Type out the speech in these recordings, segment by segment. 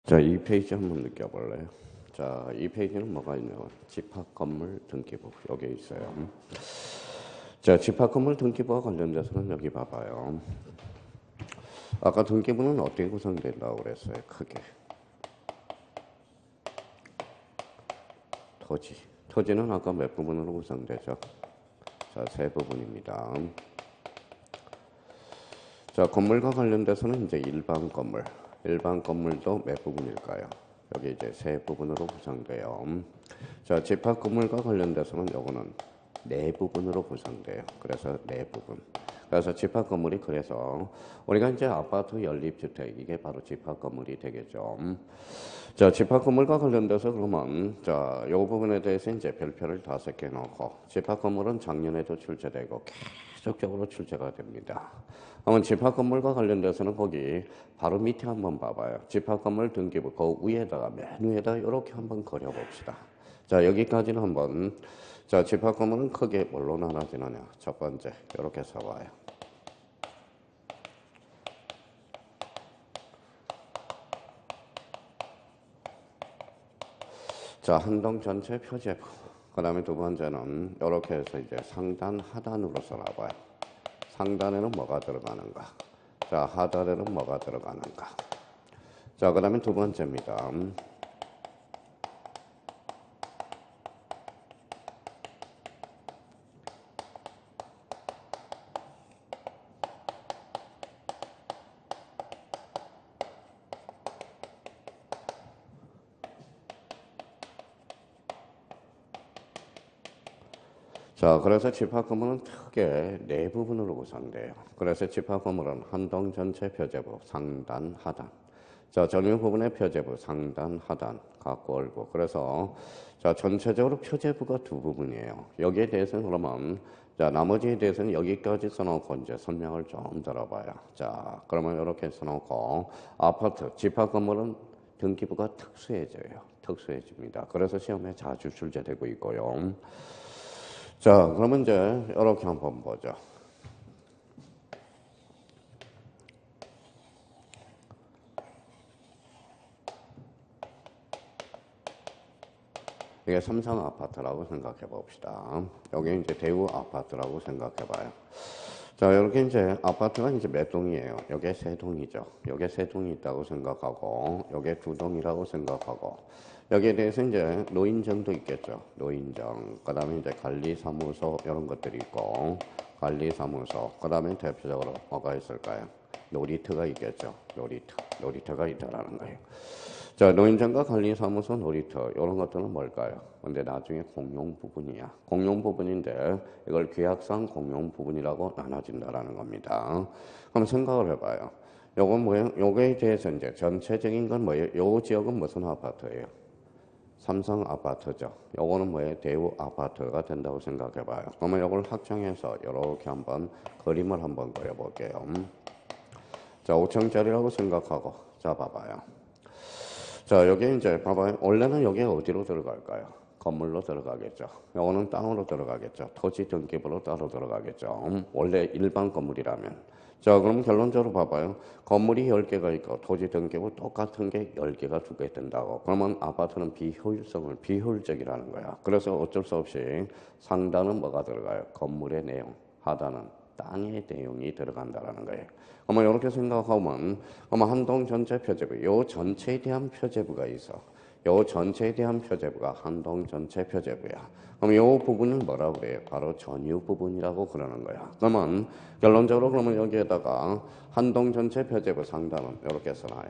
자, 이 페이지 한번 느껴볼래요? 자, 이 페이지는 뭐가 있냐면 집합건물 등기부 여기 있어요. 자, 집합건물 등기부와 관련돼서는 여기 봐봐요. 아까 등기부는 어떻게 구성된다고 그랬어요? 크게 토지. 토지는 아까 몇 부분으로 구성되죠? 자, 세 부분입니다. 자, 건물과 관련돼서는 이제 일반 건물. 일반 건물도 몇 부분일까요? 여기 이제 세 부분으로 구성돼요. 자, 집합 건물과 관련돼서는 요거는 네 부분으로 구성돼요. 그래서 네 부분. 그래서 집합 건물이 그래서 우리가 이제 아파트 연립주택 이게 바로 집합 건물이 되겠죠. 자, 집합 건물과 관련돼서 그러면 자, 요 부분에 대해서 이제 별표를 5개 넣고 집합 건물은 작년에도 출제되고 계속적으로 출제가 됩니다. 그러면 집합 건물과 관련돼서는 거기 바로 밑에 한번 봐봐요. 집합 건물 등기부 그 위에다가 맨 위에다 이렇게 한번 그려봅시다. 자, 여기까지는 한번 자, 집합 건물은 크게 뭘로 나눠지느냐? 첫 번째 이렇게 써봐요. 자, 한동 전체 표제부. 그 다음에 두 번째는 이렇게 해서 이제 상단 하단으로 써놔봐요. 상단에는 뭐가 들어가는가? 자, 하단에는 뭐가 들어가는가? 자, 그 다음에 두 번째입니다. 자, 그래서 집합건물은 크게 네 부분으로 구성돼요. 그래서 집합건물은 한동 전체 표제부, 상단, 하단. 자, 전유 부분의 표제부, 상단, 하단, 갖고 얼고. 그래서 자, 전체적으로 표제부가 두 부분이에요. 여기에 대해서는 그러면 자, 나머지에 대해서는 여기까지 써놓고 이제 설명을 좀 들어봐요. 자, 그러면 이렇게 써놓고 아파트, 집합건물은 등기부가 특수해져요. 특수해집니다. 그래서 시험에 자주 출제되고 있고요. 자, 그러면 이제 이렇게 한번 보죠. 이게 삼성 아파트라고 생각해 봅시다. 여기 이제 대우 아파트라고 생각해 봐요. 자, 이렇게 이제 아파트가 이제 몇 동이에요? 여기에 세 동이죠. 여기에 세 동이 있다고 생각하고, 여기에 두 동이라고 생각하고, 여기에 대해서 이제 노인정도 있겠죠. 노인정. 그 다음에 이제 관리사무소 이런 것들이 있고, 관리사무소. 그 다음에 대표적으로 뭐가 있을까요? 놀이터가 있겠죠. 놀이터. 놀이터가 있다라는 거예요. 자, 노인정과 관리사무소, 놀이터 이런 것들은 뭘까요? 근데 나중에 공용 부분이야. 공용 부분인데 이걸 계약상 공용 부분이라고 나눠진다라는 겁니다. 그럼 생각을 해봐요. 요건 뭐예요? 요거에 대해서 이제 전체적인 건 뭐예요? 요 지역은 무슨 아파트예요? 삼성 아파트죠. 요거는 뭐예요? 대우 아파트가 된다고 생각해봐요. 그러면 요걸 확정해서 이렇게 한번 그림을 한번 그려볼게요. 자, 5층짜리라고 생각하고 자, 봐봐요. 자, 여기 이제 봐봐요. 원래는 여기 어디로 들어갈까요? 건물로 들어가겠죠. 요거는 땅으로 들어가겠죠. 토지 등기부로 따로 들어가겠죠. 원래 일반 건물이라면. 자, 그럼 결론적으로 봐봐요. 건물이 10개가 있고 토지 등기부 똑같은 게 10개가 두 개 된다고. 그러면 아파트는 비효율적이라는 거야. 그래서 어쩔 수 없이 상단은 뭐가 들어가요? 건물의 내용. 하단은 땅의 내용이 들어간다라는 거예요. 그러면 이렇게 생각하면 그러면 한동 전체 표제부, 요 전체에 대한 표제부가 있어. 요 전체에 대한 표제부가 한동 전체 표제부야. 그럼 요 부분은 뭐라고 그래요? 바로 전유 부분이라고 그러는 거야. 그러면 결론적으로 그러면 여기에다가 한동 전체 표제부 상단은 이렇게 써놔요.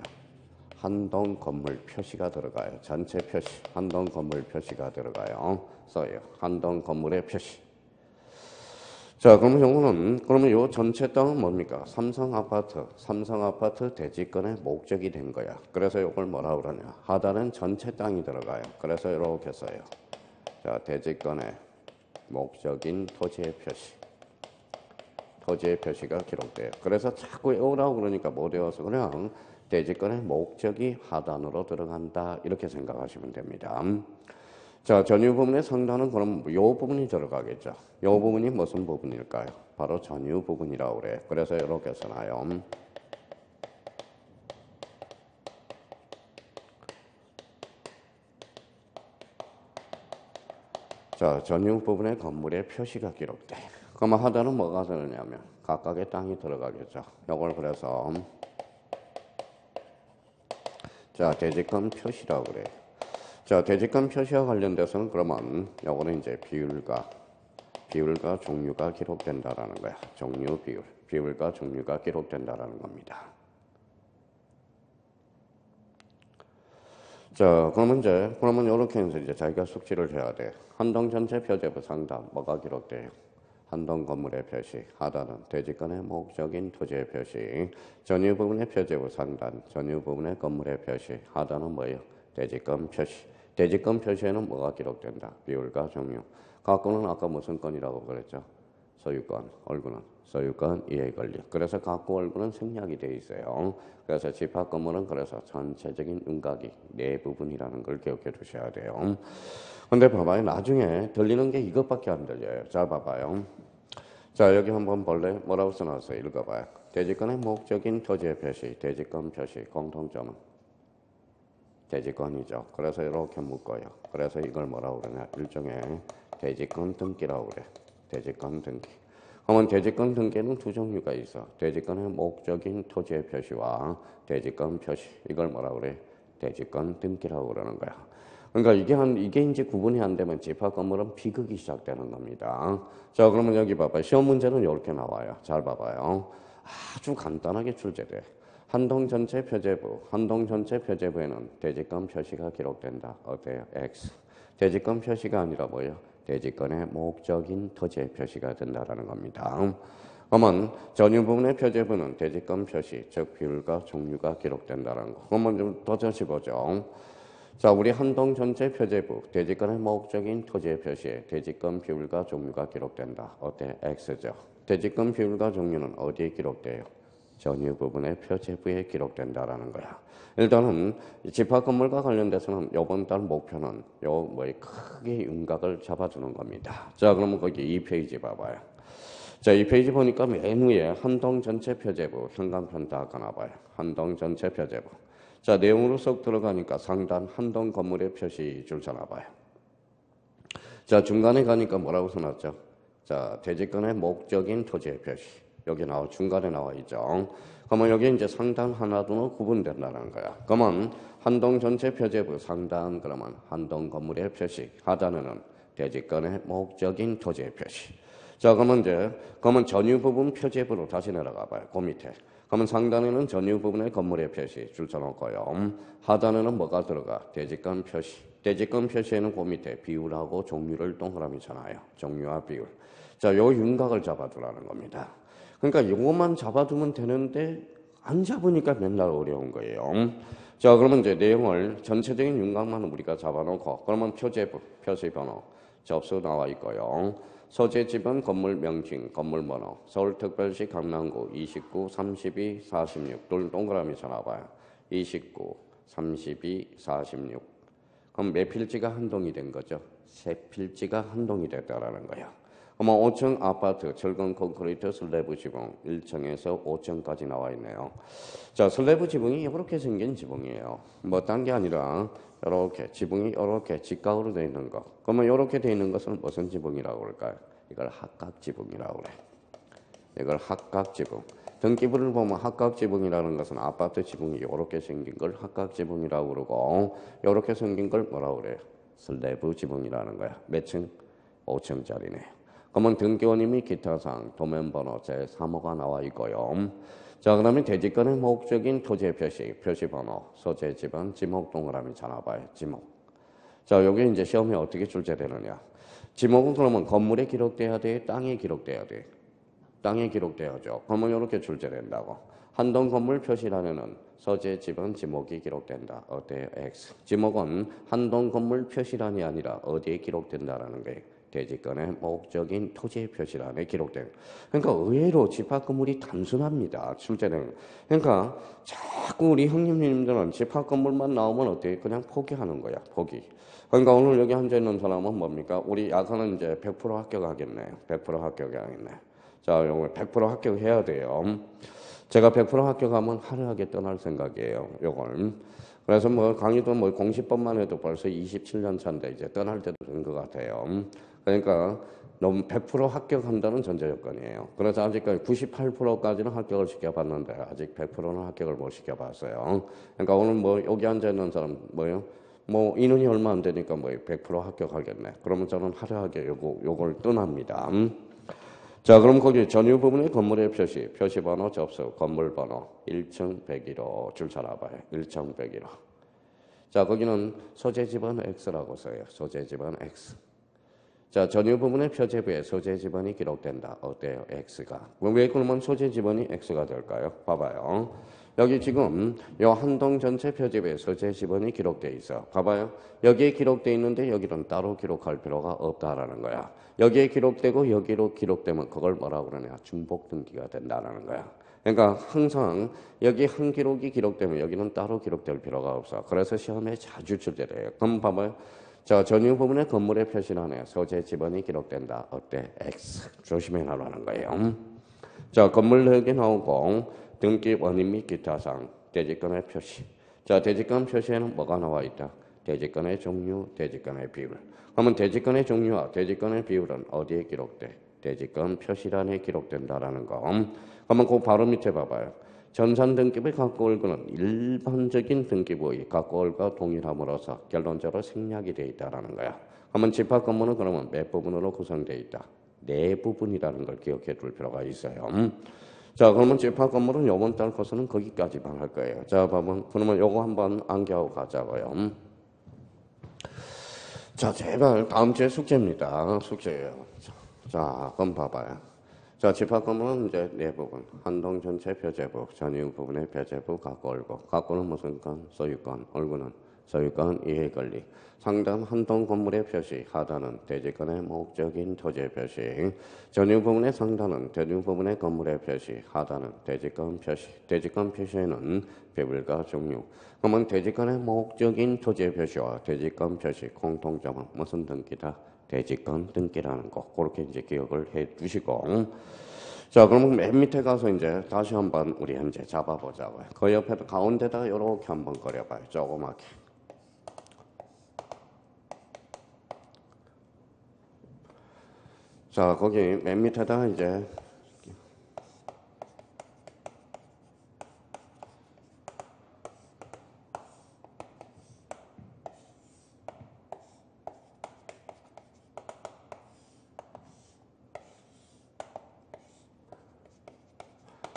한동 건물 표시가 들어가요. 전체 표시, 한동 건물 표시가 들어가요. 써요. 한동 건물의 표시. 자, 그러면 요거는, 그러면 요 전체 땅은 뭡니까? 삼성 아파트 대지권의 목적이 된 거야. 그래서 요걸 뭐라 그러냐? 하단은 전체 땅이 들어가요. 그래서 이렇게 써요. 자, 대지권의 목적인 토지의 표시. 토지의 표시가 기록돼요. 그래서 자꾸 외우라고 그러니까 못 외워서 그냥 대지권의 목적이 하단으로 들어간다. 이렇게 생각하시면 됩니다. 자, 전유 부분의 상단은 그럼 요 부분이 들어가겠죠. 요 부분이 무슨 부분일까요? 바로 전유 부분이라고 그래. 그래서 이렇게 써놔요. 자, 전유 부분의 건물의 표시가 기록돼. 그러면 하단은 뭐가 들어냐면 각각의 땅이 들어가겠죠. 이걸 그래서 자, 대지권 표시라고 그래. 자, 대지권 표시와 관련돼서는 그러면 요거는 이제 비율과 종류가 기록된다라는 거야. 종류, 비율과 종류가 기록된다라는 겁니다. 자, 그러면 이렇게 해서 이제 자기가 숙지를 해야 돼. 한동 전체 표제부 상단 뭐가 기록돼요? 한동 건물의 표시, 하단은 대지권의 목적인 토지의 표시, 전유 부분의 표제부 상단, 전유 부분의 건물의 표시, 하단은 뭐예요? 대지권 표시. 대지권 표시에는 뭐가 기록된다? 비율과 종류. 각구는 아까 무슨 건이라고 그랬죠? 소유권, 얼구는 소유권, 이해 권리. 그래서 각구 얼구는 생략이 되어 있어요. 그래서 집합 건물은 그래서 전체적인 윤곽이 네 부분이라는 걸 기억해 두셔야 돼요. 근데 봐봐요. 나중에 들리는 게 이것밖에 안 들려요. 자, 봐봐요. 자, 여기 한번 볼래? 뭐라고 써놨어요? 읽어봐요. 대지권의 목적인 토지의 표시, 대지권 표시, 공통점은 대지권이죠. 그래서 이렇게 묶어요. 그래서 이걸 뭐라고 그러냐? 일종의 대지권 등기라고 그래. 대지권 등기. 그러면 대지권 등기는 두 종류가 있어. 대지권의 목적인 토지의 표시와 대지권 표시. 이걸 뭐라고 그래? 대지권 등기라고 그러는 거야. 그러니까 이게 이제 구분이 안 되면 집합 건물은 비극이 시작되는 겁니다. 자, 그러면 여기 봐봐요. 시험 문제는 이렇게 나와요. 잘 봐봐요. 아주 간단하게 출제돼. 한동 전체 표제부에는 대지권 표시가 기록된다. 어때요? X. 대지권 표시가 아니라 뭐예요? 대지권의 목적인 토지의 표시가 된다라는 겁니다. 그러면 전유 부분의 표제부는 대지권 표시, 즉 비율과 종류가 기록된다는 거. 그러면 좀 더 다시 보죠. 자, 우리 한동 전체 표제부, 대지권의 목적인 토지의 표시에 대지권 비율과 종류가 기록된다. 어때? X죠. 대지권 비율과 종류는 어디에 기록돼요? 전유 부분의 표제부에 기록된다라는 거야. 일단은 집합 건물과 관련돼서는 이번 달 목표는 크게 윤곽을 잡아주는 겁니다. 자, 그러면 거기 2페이지 봐봐요. 자, 이 페이지 보니까 맨 위에 한동 전체 표제부 현관편 다 가나봐요. 한동 전체 표제부. 자, 내용으로 쏙 들어가니까 상단 한동 건물의 표시 줄 서나봐요. 자, 중간에 가니까 뭐라고 써놨죠? 자, 대지권의 목적인 토지의 표시. 여기 중간에 나와 있죠. 그러면 여기 이제 상단 하나도 구분된다는 거야. 그러면 한동 전체 표제부 상단 그러면 한동 건물의 표시, 하단에는 대지권의 목적인 토지의 표시. 자, 그러면 전유 부분 표제부로 다시 내려가 봐요. 그 밑에. 그러면 상단에는 전유 부분의 건물의 표시 줄 서놓고요. 하단에는 뭐가 들어가? 대지권 표시. 대지권 표시에는 그 밑에 비율하고 종류를 동그라미 쳐놔요. 종류와 비율. 자, 요 윤곽을 잡아두라는 겁니다. 그러니까 요것만 잡아두면 되는데 안 잡으니까 맨날 어려운 거예요. 자, 그러면 이제 내용을 전체적인 윤곽만 우리가 잡아놓고 그러면 표제부, 표시 번호, 접수 나와 있고요. 소재 지번 건물 명칭, 건물 번호, 서울특별시 강남구 29, 32, 46 둘 동그라미 쳐놔봐요. 29, 32, 46 그럼 몇 필지가 한동이 된 거죠? 세 필지가 한동이 됐다라는 거예요. 그러면 5층 아파트 철근 콘크리트 슬래브 지붕 1층에서 5층까지 나와 있네요. 자, 슬래브 지붕이 이렇게 생긴 지붕이에요. 뭐 딴 게 아니라 이렇게 지붕이 이렇게 직각으로 되어 있는 거. 그러면 이렇게 되어 있는 것은 무슨 지붕이라고 그럴까요? 이걸 합각 지붕이라고 그래. 이걸 합각 지붕. 등기부를 보면 합각 지붕이라는 것은 아파트 지붕이 이렇게 생긴 걸 합각 지붕이라고 그러고 이렇게 생긴 걸 뭐라고 그래요? 슬래브 지붕이라는 거야. 몇 층? 5층짜리네. 그러면 등기원님 및 기타사항 도면번호 제3호가 나와 있고요. 자, 그러면 대지권의 목적인 토지의 표시, 표시번호, 소재 지번, 지목 동그라미 찾아봐요. 지목. 자, 여기 이제 시험에 어떻게 출제되느냐. 지목은 그러면 건물에 기록돼야 돼? 땅에 기록돼야 돼? 땅에 기록돼야죠. 그러면 이렇게 출제된다고. 한동 건물 표시란에는 소재 지번 지목이 기록된다. 어때요? X. 지목은 한동 건물 표시란이 아니라 어디에 기록된다라는 거예요. 대지권의 목적인 토지의 표시란에 기록된. 그러니까 의외로 집합 건물이 단순합니다. 출제는. 그러니까 자꾸 우리 형님들은 집합 건물만 나오면 어때? 그냥 포기하는 거야. 포기. 그러니까 오늘 여기 앉아 있는 사람은 뭡니까? 우리 야간은 이제 100% 합격하겠네. 100% 합격하겠네. 자, 이거 100% 합격해야 돼요. 제가 100% 합격하면 화려하게 떠날 생각이에요. 요걸. 그래서 뭐 강의도 뭐 공시법만 해도 벌써 27년 차인데 이제 떠날 때도 된 것 같아요. 그러니까 너무 100% 합격한다는 전제 요건이에요. 그래서 아직까지 98%까지는 합격을 시켜봤는데 아직 100%는 합격을 못 시켜봤어요. 그러니까 오늘 뭐 여기 앉아 있는 사람 뭐요? 뭐 인원이 얼마 안 되니까 뭐 100% 합격하겠네. 그러면 저는 화려하게 요걸 떠납니다. 자, 그럼 거기 전유 부분의 건물의 표시, 표시번호, 접수, 건물번호, 1층 101호 줄 서놔봐요. 1층 101호. 자, 거기는 소재 지번 X라고 써요. 소재 지번 X. 자, 전유 부분의 표제부에 소재 지번이 기록된다. 어때요? X가. 왜 그러면 소재 지번이 X가 될까요? 봐봐요. 여기 지금 요 한동 전체 표제부에 소재 지번이 기록돼 있어. 봐봐요. 여기에 기록돼 있는데 여기는 따로 기록할 필요가 없다라는 거야. 여기에 기록되고 여기로 기록되면 그걸 뭐라고 그러냐? 중복 등기가 된다라는 거야. 그러니까 항상 여기 한 기록이 기록되면 여기는 따로 기록될 필요가 없어. 그래서 시험에 자주 출제돼요. 그럼 봐봐요. 자, 전유 부분의 건물의 표시란에 소재 지번이 기록된다. 어때? X. 조심해 나라는 거예요. 자, 건물 내역이 나오고 등기 원인 및 기타 사항, 대지권의 표시. 자, 대지권 표시에는 뭐가 나와 있다? 대지권의 종류, 대지권의 비율. 그러면 대지권의 종류와 대지권의 비율은 어디에 기록돼? 대지권 표시란에 기록된다라는 거. 그러면 그 바로 밑에 봐봐요. 전산 등기부의 각고월구는 일반적인 등기부의 각고월과 동일함으로써 결론적으로 생략이 되어 있다라는 거야. 그러면 집합 건물은 그러면 몇 부분으로 구성되어 있다? 네 부분이라는 걸 기억해 둘 필요가 있어요. 자, 그러면 집합 건물은 요번 달 코스는 거기까지만 할 거예요. 자, 그러면 요거 한번 암기하고 가자고요. 자, 제발 다음 주에 숙제입니다. 숙제예요. 자, 그럼 봐봐요. 자, 집합 건물은 이제 네 부분. 한동 전체 표제부, 전유 부분의 표제부, 각고월구. 각고는 무슨 건? 소유권. 월구는 소유권 이해관리. 상단 한동 건물의 표시, 하단은 대지권의 목적인 토지의 표시. 전유 부분의 상단은 전유 부분의 건물의 표시, 하단은 대지권 표시. 대지권 표시에는 배분과 종류. 그러면 대지권의 목적인 토지의 표시와 대지권 표시 공통점은 무슨 등기다? 대지권 등기라는 거. 그렇게 이제 기억을 해 두시고. 자, 그러면 맨 밑에 가서 이제 다시 한번 우리 현재 잡아보자고요. 그 옆에도 가운데다가 이렇게 한번 그려봐요. 조그맣게. 자, 거기 맨 밑에다가 이제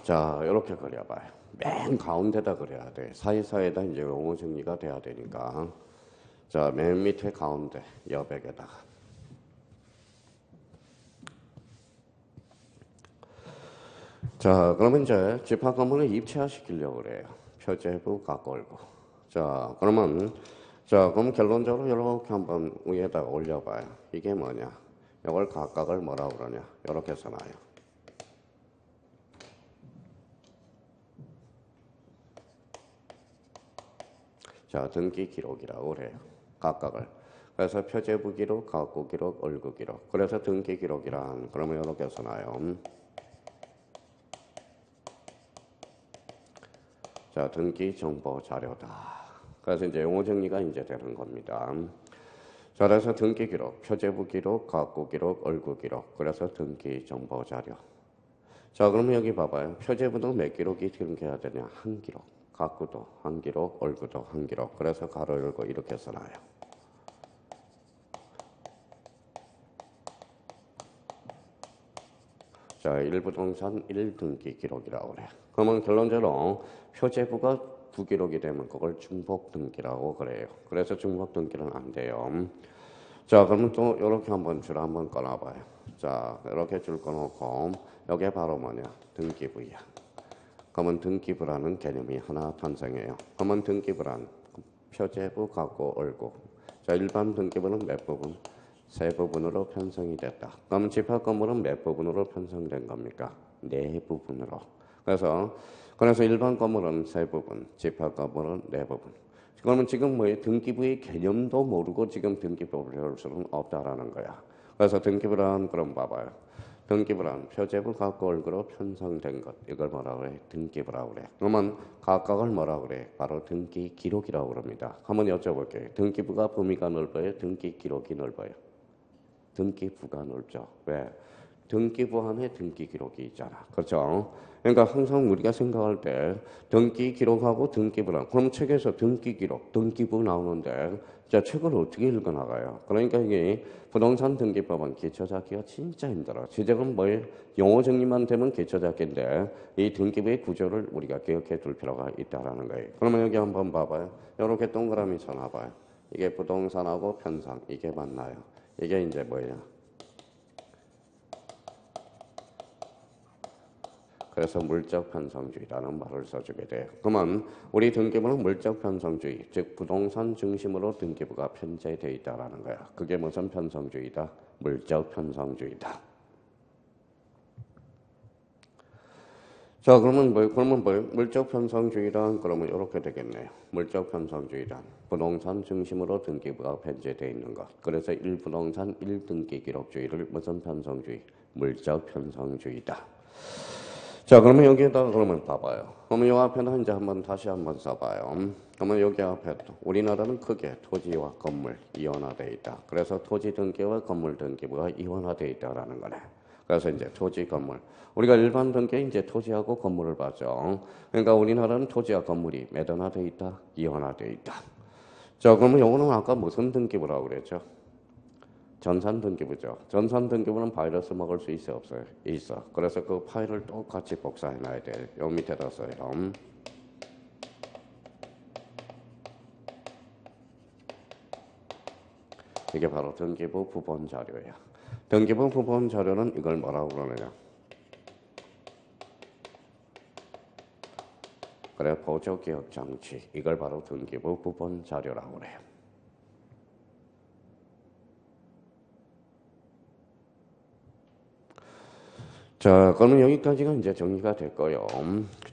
자, 이렇게 그려봐요. 맨 가운데다 그려야 돼. 사이사이에다 이제 용어 정리가 돼야 되니까. 자, 맨 밑에 가운데 여백에다가. 자, 그러면 이제 집합 건물을 입체화시키려고 그래요. 표제부, 각고월구. 자, 그럼 결론적으로 이렇게 한번 위에다가 올려봐요. 이게 뭐냐? 이걸 각각을 뭐라고 그러냐? 이렇게 써놔요. 자, 등기 기록이라고 그래요. 각각을. 그래서 표제부 기록, 각고 기록, 월구 기록. 그래서 등기 기록이란 그러면 이렇게 써놔요. 자, 등기 정보 자료다. 그래서 이제 용어 정리가 이제 되는 겁니다. 자, 그래서 등기 기록, 표제부 기록, 각고 기록, 월구 기록. 그래서 등기 정보 자료. 자, 그러면 여기 봐봐요. 표제부도 몇 기록이 등기해야 되냐? 한 기록. 각구도 한 기록, 월구도 한 기록. 그래서 가로 열고 이렇게 써놔요. 자, 1부동산 1등기 기록이라고 그래요. 그러면 결론적으로 표제부가 부기록이 되면 그걸 중복 등기라고 그래요. 그래서 중복 등기는 안 돼요. 자, 그러면 또 이렇게 한번 줄 한번 꺼놔봐요. 자, 이렇게 줄 꺼놓고 여기에 바로 뭐냐? 등기부야. 그러면 등기부라는 개념이 하나 탄생해요. 그러면 등기부란 표제부, 각고, 월구. 자, 일반 등기부는 몇 부분? 세 부분으로 편성이 됐다. 그러면 집합 건물은 몇 부분으로 편성된 겁니까? 네 부분으로. 그래서 일반 건물은 세 부분, 집합 건물은 네 부분. 그러면 지금 뭐 등기부의 개념도 모르고 지금 등기부를 배울 수는 없다라는 거야. 그래서 등기부란 그럼 봐봐요. 등기부란 표제부 각각 얼굴로 편성된 것. 이걸 뭐라고 그래? 등기부라고 그래. 그러면 각각을 뭐라고 그래? 바로 등기 기록이라고 그럽니다. 한번 여쭤볼게요. 등기부가 범위가 넓어요? 등기 기록이 넓어요? 등기부가 넓죠. 왜? 등기부 안에 등기 기록이 있잖아. 그렇죠? 그러니까 항상 우리가 생각할 때 등기 기록하고 등기부란 그럼 책에서 등기 기록, 등기부 나오는데 자 책을 어떻게 읽어나가요? 그러니까 이게 부동산 등기법은 기초 잡기가 진짜 힘들어. 지적은 뭘 용어 정리만 되면 기초 잡기인데 이 등기부의 구조를 우리가 기억해 둘 필요가 있다라는 거예요. 그러면 여기 한번 봐봐요. 이렇게 동그라미 쳐놔봐요. 이게 부동산하고 편상 이게 맞나요? 이게 이제 뭐예요? 그래서 물적 편성주의라는 말을 써주게 돼요. 그러면 우리 등기부는 물적 편성주의, 즉 부동산 중심으로 등기부가 편제되어 있다라는 거야. 그게 무슨 편성주의다? 물적 편성주의다. 자, 그러면 물적 편성주의란 그러면 이렇게 되겠네요. 물적 편성주의란 부동산 중심으로 등기부가 편제되어 있는 것. 그래서 1부동산 1등기 기록주의를 무슨 편성주의? 물적 편성주의다. 자, 그러면 여기에다가 그러면 봐봐요. 그러면 이 앞에는 이제 다시 한번 써봐요. 그러면 여기 앞에 우리나라는 크게 토지와 건물 이원화되어 있다. 그래서 토지 등기와 건물 등기부가 이원화되어 있다라는 거네. 그래서 이제 토지, 건물. 우리가 일반 등기에 이제 토지하고 건물을 봤죠. 그러니까 우리나라는 토지와 건물이 몇 원화되어 있다? 이원화되어 있다. 자, 그러면 요거는 아까 무슨 등기부라고 그랬죠? 전산 등기부죠. 전산 등기부는 바이러스 먹을 수 있어 없어요? 있어. 그래서 그 파일을 똑같이 복사해 놔야 돼. 요 밑에다 써요. 이게 바로 등기부 부본 자료예요. 등기부 부본 자료는 이걸 뭐라고 그러느냐? 그래 보조 기억 장치. 이걸 바로 등기부 부본 자료라고 그래요. 자, 그러면 여기까지가 이제 정리가 될 거예요.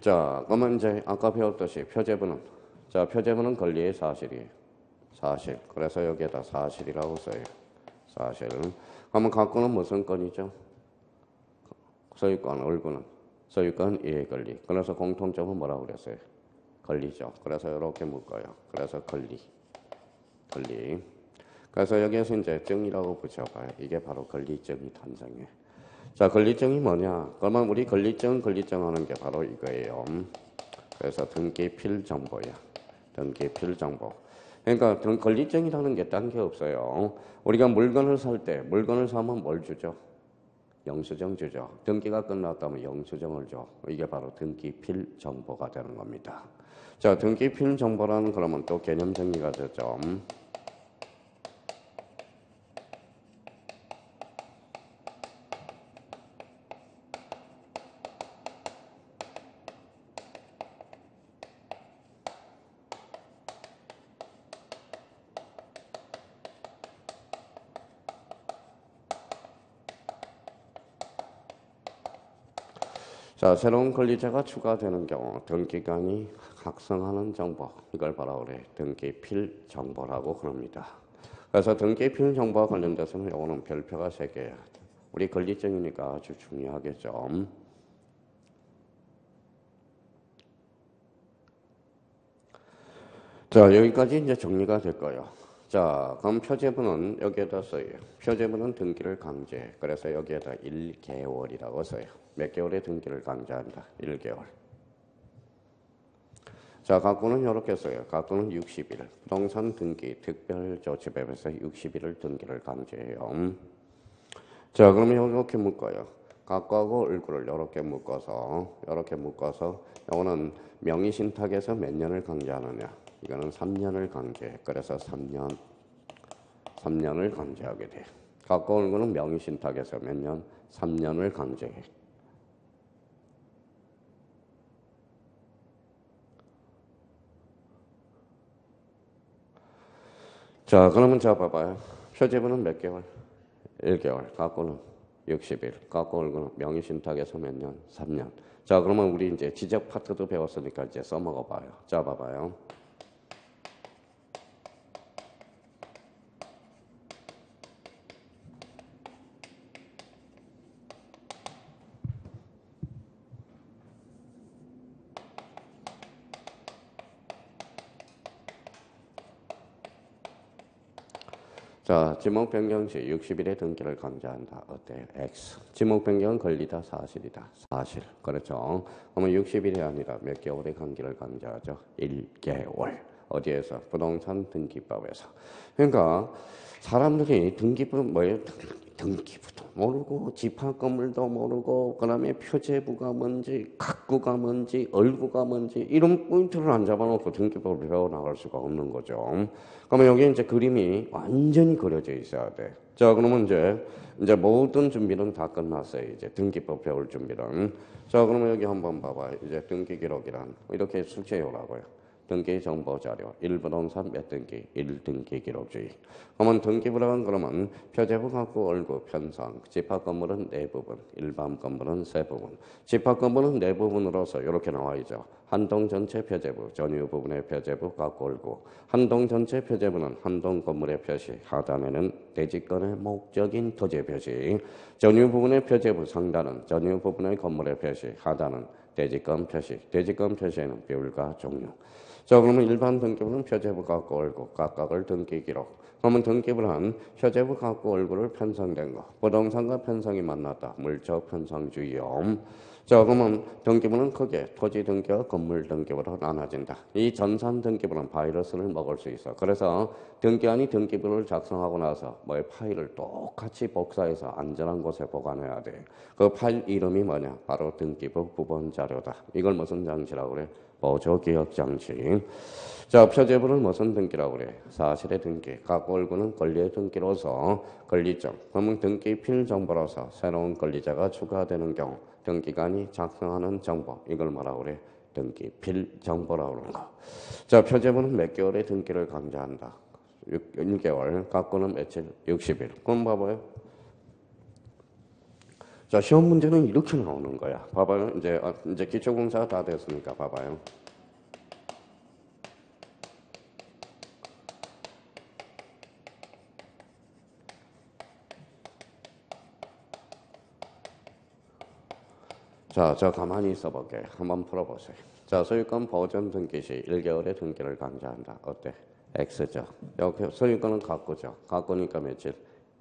자, 그러면 이제 아까 배웠듯이 표제부는 자, 표제부는 권리의 사실이에요. 사실. 그래서 여기에다 사실이라고 써요. 사실. 그러면 갖고는 무슨 건이죠? 소유권, 얼구는 소유권 이해 권리. 그래서 공통점은 뭐라고 그랬어요? 권리죠. 그래서 이렇게 묶어요. 그래서 권리. 권리. 그래서 여기에서 이제 정이라고 붙여봐요. 이게 바로 권리정이 탄생해. 자, 권리정이 뭐냐? 그러면 우리 권리정 하는 게 바로 이거예요. 그래서 등기필 정보야. 등기필 정보. 그러니까 권리정이라는 게 딴 게 없어요. 우리가 물건을 살 때 물건을 사면 뭘 주죠? 영수증 주죠. 등기가 끝났다면 영수증을 줘. 이게 바로 등기필 정보가 되는 겁니다. 자, 등기필 정보라는 그러면 또 개념 정리가 되죠. 자, 새로운 권리자가 추가되는 경우 등기관이 각성하는 정보 이걸 바로 그래 등기필 정보라고 그럽니다. 그래서 등기필 정보와 관련돼서는 요거는 별표가 3개야. 우리 권리증이니까 아주 중요하겠죠. 자, 여기까지 이제 정리가 될 거예요. 자, 그럼 표제부는 여기에다 써요. 표제부는 등기를 강제. 그래서 여기에다 1개월이라고 써요. 몇 개월의 등기를 강제한다. 1개월. 자, 각구는 이렇게 써요. 각구는 60일. 부동산 등기 특별조치법에서 60일을 등기를 강제해요. 자, 그러면 이렇게 묶어요. 각구하고 얼굴을 이렇게 묶어서 이거는 명의신탁에서 몇 년을 강제하느냐. 이거는 3년을 강제. 그래서 3년을 강제하게 돼. 각구 얼굴은 명의신탁에서 몇 년? 3년을 강제해. 자, 그러면 자 봐봐요. 표제부는 몇 개월? 1개월. 각고는 60일. 각고 얼굴은 명의신탁에서 몇 년? 3년. 자, 그러면 우리 이제 지적 파트도 배웠으니까 이제 써먹어 봐요. 자, 봐봐요. 자, 지목 변경 시 60일의 등기를 강제한다. 어때요? X. 지목 변경은 권리다, 사실이다. 사실. 그렇죠. 그러면 60일이 아니라 몇 개월의 강기를 강제하죠? 1개월. 어디에서? 부동산 등기법에서. 그러니까 사람들이 등기법 뭐예요? 등기부도 모르고 집합 건물도 모르고 그다음에 표제부가 뭔지 가구가 뭔지 얼구가 뭔지 이런 포인트를 안 잡아놓고 등기법을 배워나갈 수가 없는 거죠. 그러면 여기 이제 그림이 완전히 그려져 있어야 돼. 자, 그러면 이제 모든 준비는 다 끝났어요. 이제 등기법 배울 준비는. 자, 그러면 여기 한번 봐봐요. 이제 등기 기록이란 이렇게 숙제요라고요. 등기 정보 자료, 1부동산 몇 등기, 1등기 기록주의. 그러면 등기부란 그러면 표제부 갖고 얼구 편성, 집합 건물은 네 부분, 일반 건물은 세 부분. 집합 건물은 네 부분으로서 이렇게 나와 있죠. 한 동 전체 표제부, 전유 부분의 표제부 갖고 얼구. 한 동 전체 표제부는 한 동 건물의 표시, 하단에는 대지권의 목적인 토지 표시. 전유 부분의 표제부 상단은 전유 부분의 건물의 표시, 하단은 대지권 표시. 대지권 표시에는 비율과 종류. 자, 그러면 일반 등기부는 표제부 갖고 얼구, 각각을 등기 기록. 그러면 등기부는 표제부 갖고 얼구를 편성된 거. 부동산과 편성이 만났다. 물적 편성주의요. 자, 그러면 등기부는 크게 토지 등기와 건물 등기부로 나눠진다. 이 전산 등기부는 바이러스를 먹을 수 있어. 그래서 등기한이 등기부를 작성하고 나서 파일을 똑같이 복사해서 안전한 곳에 보관해야 돼. 그 파일 이름이 뭐냐? 바로 등기부 부본 자료다. 이걸 무슨 장치라고 그래? 보조기억 장치. 자, 표제부는 무슨 등기라고 그래? 사실의 등기. 각 얼구는 권리의 등기로서 권리점, 그러면 등기 필정보로서 새로운 권리자가 추가되는 경우 등기관이 작성하는 정보. 이걸 뭐라고 그래? 등기 필정보라고 그러는 거. 자, 표제부는 몇 개월의 등기를 강제한다. 1개월. 각구는 며칠? 60일. 그럼 봐봐요. 자, 시험 문제는 이렇게 나오는 거야. 봐봐요. 이제 기초공사가 다 됐으니까 봐봐요. 자, 저 가만히 있어 볼게요. 한번 풀어보세요. 자, 소유권 보전 등기 시 1개월의 등기를 강제한다. 어때? X죠. 여기 소유권은 가구죠. 가구니까 며칠?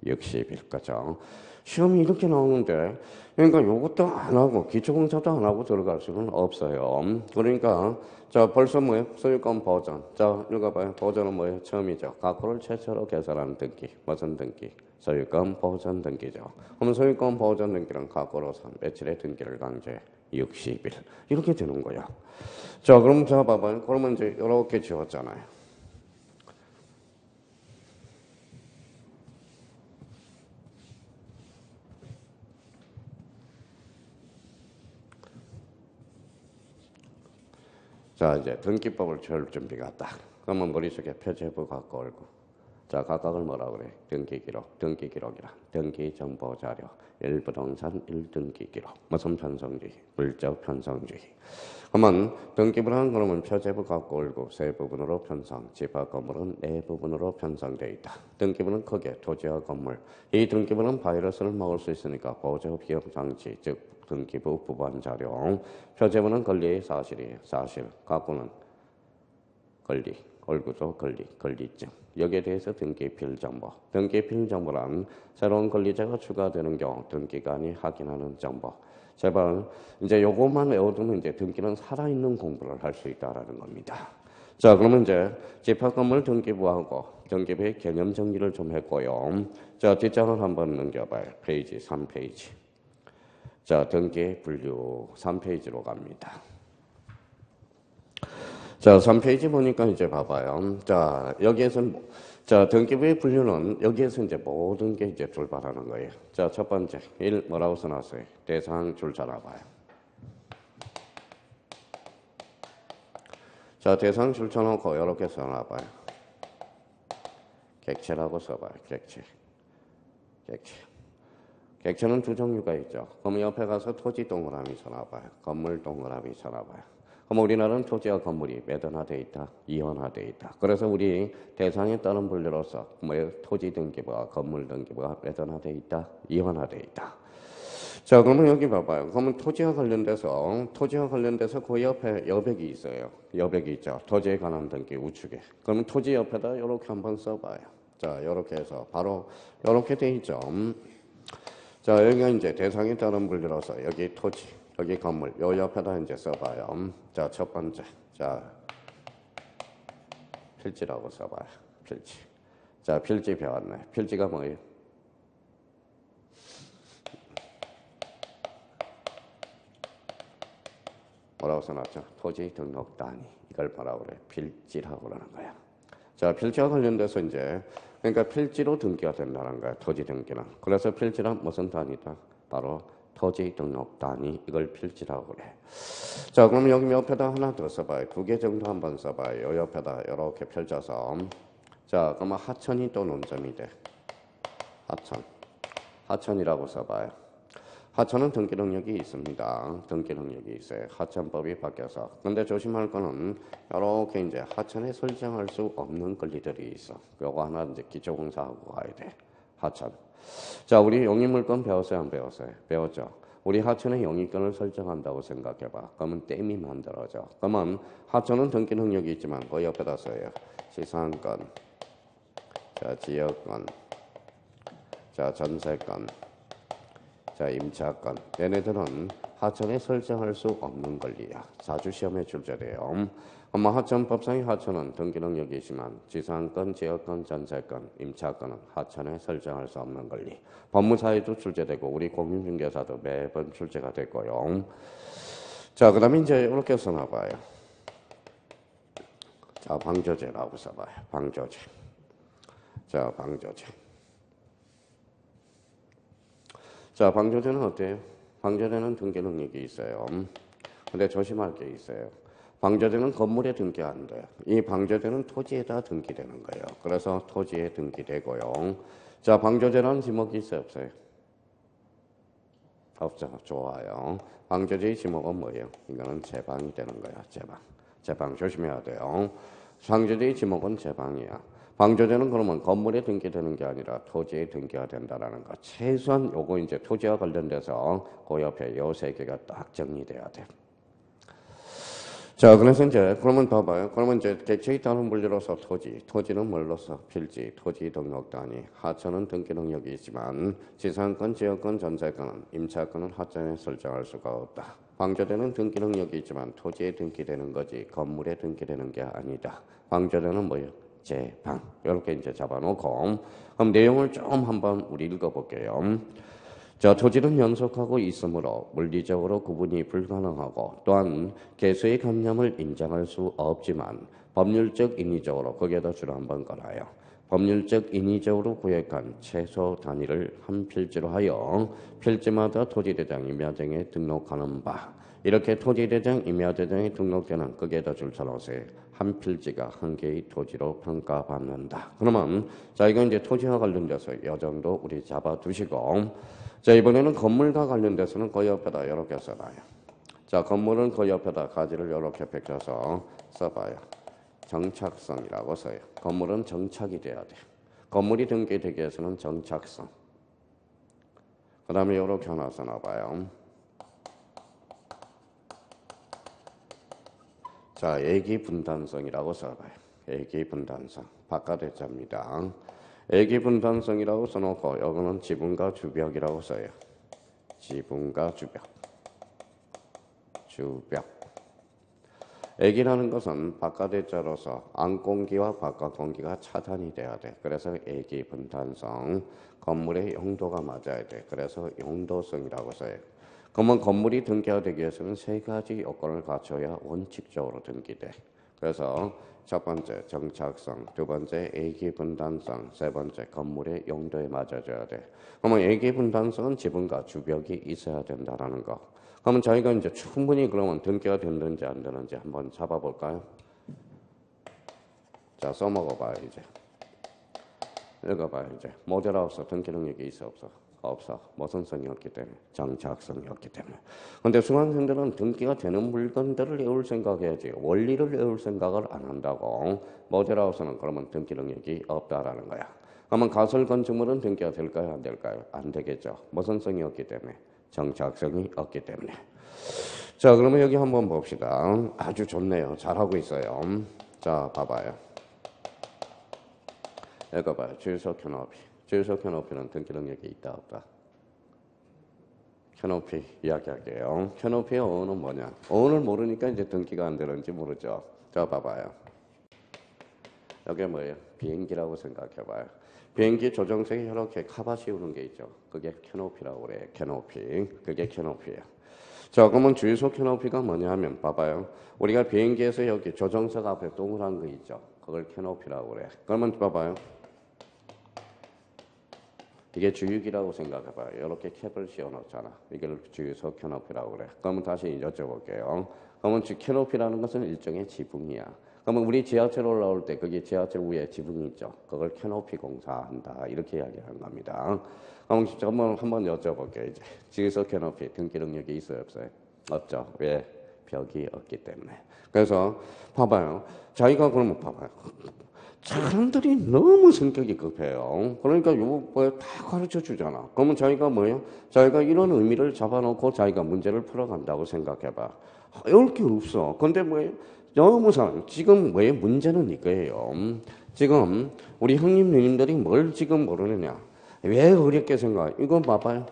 60일 거죠. 시험이 이렇게 나오는데, 그러니까 이것도 안 하고 기초공사도 안 하고 들어갈 수는 없어요. 그러니까 자, 벌써 뭐예요? 소유권 보전. 자, 읽어봐요. 보전은 뭐예요? 처음이죠. 가구를 최초로 개설하는 등기. 무슨 등기? 소유권 보전 등기죠. 그럼 소유권 보전 등기는 가구로서 며칠의 등기를 강제? 60일. 이렇게 되는 거야. 자, 그럼 자 봐봐요. 그러면 이제 이렇게 지웠잖아요. 자, 이제 등기법을 채울 준비가 딱. 그러면 머릿속에 표제부 갖고 얼고. 자, 각각을 뭐라 그래? 등기기록, 등기기록이라. 등기정보자료, 1부동산 1등기기록. 무슨 편성주의? 물적 편성주의. 그러면 등기부는 그러면 표제부 갖고 얼고 세 부분으로 편성, 집합 건물은 네 부분으로 편성되어 있다. 등기부는 크게 토지와 건물. 이 등기부는 바이러스를 먹을 수 있으니까 보조 비용 장치, 즉 등기부 부본 자료. 표제부는 권리의 사실이에요. 사실. 가구는 권리. 얼구도 권리, 권리증. 여기에 대해서 등기필 정보. 등기필 정보란 새로운 권리자가 추가되는 경우 등기관이 확인하는 정보. 제발 이제 요것만 외워두면 이제 등기는 살아있는 공부를 할 수 있다라는 겁니다. 자, 그러면 이제 집합건물 등기부하고 등기부의 개념 정리를 좀 했고요. 자, 뒷장을 한번 넘겨봐요. 페이지 3페이지. 자, 등기 분류 3페이지로 갑니다. 자, 3페이지 보니까 이제 봐봐요. 자, 여기에서는, 자, 등기부의 분류는 여기에서 이제 모든 게 이제 출발하는 거예요. 자, 첫 번째, 1 뭐라고 써놨어요? 대상 줄 잡아봐요. 자, 대상 줄 쳐놓고 이렇게 써놔봐요. 객체라고 써봐요. 객체. 객체는 두 종류가 있죠. 그럼 옆에 가서 토지 동그라미 써놔봐요. 건물 동그라미 써놔봐요. 그럼 우리나라는 토지와 건물이 매던화되어 있다, 이원화되어 있다. 그래서 우리 대상에 따른 분류로서 토지 등기부와 건물 등기부가 매던화되어 있다, 이원화되어 있다. 자, 그러면 여기 봐봐요. 그러면 토지와 관련돼서 그 옆에 여백이 있어요. 여백이 있죠. 토지에 관한 등기 우측에. 그러면 토지 옆에다 이렇게 한번 써봐요. 자, 이렇게 해서 바로 이렇게 돼 있죠. 자, 여기가 이제 대상에 따른 분류로서 여기 토지, 여기 건물, 요 옆에다 이제 써봐요. 자, 첫 번째. 자, 필지라고 써봐요. 필지. 자, 필지 배웠네. 필지가 뭐예요? 뭐라고 써놨죠? 토지 등록 단위. 이걸 뭐라고 그래? 필지라고 그러는 거야. 자, 필지와 관련돼서 이제 그러니까 필지로 등기가 된다는 거야. 토지 등기는. 그래서 필지란 무슨 단위다? 바로 토지 등록 단위. 이걸 필지라고 그래. 자, 그럼 여기 옆에다 하나 더 써봐요. 2개 정도 한번 써봐요. 요 옆에다 이렇게 펼쳐서. 자, 그러면 하천이 또 논점이 돼. 하천. 하천이라고 써봐요. 하천은 등기 능력이 있습니다. 등기 능력이 있어요. 하천법이 바뀌어서. 근데 조심할 거는 이렇게 이제 하천에 설정할 수 없는 권리들이 있어. 요거 하나 이제 기초공사하고 가야 돼. 하천. 자, 우리 용익물권 배웠어요? 안 배웠어요? 배웠죠? 우리 하천에 용익권을 설정한다고 생각해봐. 그러면 댐이 만들어져. 그러면 하천은 등기 능력이 있지만 그 옆에다 써요. 지상권, 자, 지역권, 자, 전세권, 자, 임차권. 얘네들은 하천에 설정할 수 없는 권리야. 자주 시험에 출제돼요. 아마 하천법상의 하천은 등기 능력이 있지만 지상권, 지역권, 전세권, 임차권은 하천에 설정할 수 없는 권리. 법무사에도 출제되고 우리 공인중개사도 매번 출제가 됐고요. 자, 그 다음에 이제 이렇게 써놔봐요. 자, 방조제라고 써봐요. 방조제. 자, 방조제. 자, 방조제는 어때요? 방조제는 등기 능력이 있어요. 근데 조심할 게 있어요. 방조제는 건물에 등기 안 돼요. 이 방조제는 토지에다 등기되는 거예요. 그래서 토지에 등기되고요. 자, 방조제라는 지목이 있어요? 없어요? 없죠. 좋아요. 방조제의 지목은 뭐예요? 이거는 제방이 되는 거야. 제방. 제방 조심해야 돼요. 방조제의 지목은 제방이야. 방조제는 그러면 건물에 등기되는 게 아니라 토지에 등기가 된다라는 거. 최소한 요거 이제 토지와 관련돼서 그 옆에 요 세 개가 딱 정리돼야 돼. 자, 그래서 이제 그러면 봐봐요. 그러면 이제 객체에 따른 분류로서 토지는 뭘로서? 필지, 토지 등록 단위. 하천은 등기 능력이 있지만 지상권, 지역권, 전세권은 임차권은 하천에 설정할 수가 없다. 방조제는 등기 능력이 있지만 토지에 등기되는 거지 건물에 등기되는 게 아니다. 방조제는 뭐예요? 제방. 이렇게 이제 잡아놓고 그럼 내용을 좀 한번 우리 읽어볼게요. 자, 토지는 연속하고 있으므로 물리적으로 구분이 불가능하고 또한 개수의 관념을 인정할 수 없지만 법률적 인위적으로 거기에다 줄 한번 걸어요. 법률적 인위적으로 구획한 최소 단위를 한 필지로 하여 필지마다 토지대장 임야정에 등록하는 바. 이렇게 토지대장 임야대장에 등록되는 거기에다 줄 쳐놓으세요. 한 필지가 한 개의 토지로 평가받는다. 그러면 자, 이건 이제 토지와 관련돼서 이 정도 우리 잡아두시고 자, 이번에는 건물과 관련돼서는 그 옆에다 이렇게 써봐요. 자, 건물은 그 옆에다 가지를 이렇게 베껴서 써봐요. 정착성이라고 써요. 건물은 정착이 돼야 돼. 건물이 등기되기 위해서는 정착성. 그 다음에 이렇게 하나 써놔봐요. 자, 애기분단성이라고 써봐요. 애기분단성. 바깥에 자입니다. 애기분단성이라고 써놓고 여기는 지분과 주벽이라고 써요. 지분과 주벽. 주벽. 애기라는 것은 바깥의 자로서 안공기와 바깥 공기가 차단이 돼야 돼. 그래서 애기분단성. 건물의 용도가 맞아야 돼. 그래서 용도성이라고 써요. 그러면 건물이 등기가 되기 위해서는 세 가지 요건을 갖춰야 원칙적으로 등기돼. 그래서 첫 번째 정착성, 두 번째 애기분단성, 세 번째 건물의 용도에 맞아줘야 돼. 그러면 애기분단성은 지분과 주벽이 있어야 된다라는 거. 그러면 저희가 이제 충분히 그러면 등기가 됐는지 안 되는지 한번 잡아볼까요? 자, 써먹어봐요 이제. 읽어봐요 이제. 모델하우스 등기 능력이 있어 없어? 없어. 모선성이 없기 때문에. 정착성이 없기 때문에. 근데 수강생들은 등기가 되는 물건들을 외울 생각해야지 원리를 외울 생각을 안 한다고. 모델하우스는 그러면 등기 능력이 없다라는 거야. 그러면 가설 건축물은 등기가 될까요? 안 될까요? 안 되겠죠. 모선성이 없기 때문에. 정착성이 없기 때문에. 자, 그러면 여기 한번 봅시다. 아주 좋네요. 잘하고 있어요. 자, 봐봐요. 읽어봐요. 주유소 켜높이. 주유소 켜높이는 등기 능력이 있다 없다? 켜높이 이야기할게요. 켜높이의 어원은 뭐냐? 어원을 모르니까 이제 등기가 안 되는지 모르죠. 자, 봐봐요. 이게 뭐예요? 비행기라고 생각해봐요. 비행기 조정석에 이렇게 카바 씌우는 게 있죠. 그게 켜높이라고 그래요. 켜높이. 그게 켜높이예요. 자, 그러면 주유소 켜높이가 뭐냐 하면 봐봐요. 우리가 비행기에서 여기 조정석 앞에 동그란 거 있죠. 그걸 켜높이라고 그래. 그러면 봐봐요. 이게 주유기라고 생각해봐요. 이렇게 캡을 씌워놓잖아. 이걸 주유소 켜높이라고 그래. 그러면 다시 여쭤볼게요. 그러면 켜높이라는 것은 일종의 지붕이야. 그러면 우리 지하철 올라올 때 거기 지하철 위에 지붕이 있죠. 그걸 켜높이 공사한다. 이렇게 이야기하는 겁니다. 그럼 한번 여쭤볼게요. 이제 주유소 켜높이 등기 능력이 있어요, 없어요? 없죠. 왜? 벽이 없기 때문에. 그래서 봐봐요. 자기가 그러면 봐봐요. 사람들이 너무 성격이 급해요. 그러니까 요거 다 가르쳐 주잖아. 그러면 자기가 뭐예요? 자기가 이런 의미를 잡아놓고 자기가 문제를 풀어간다고 생각해봐. 어려울 게 없어. 근데 뭐예요? 너무 지금 왜 문제는 이거예요. 지금 우리 형님 누님들이 뭘 지금 모르느냐? 왜 어렵게 생각해? 이건 봐봐요.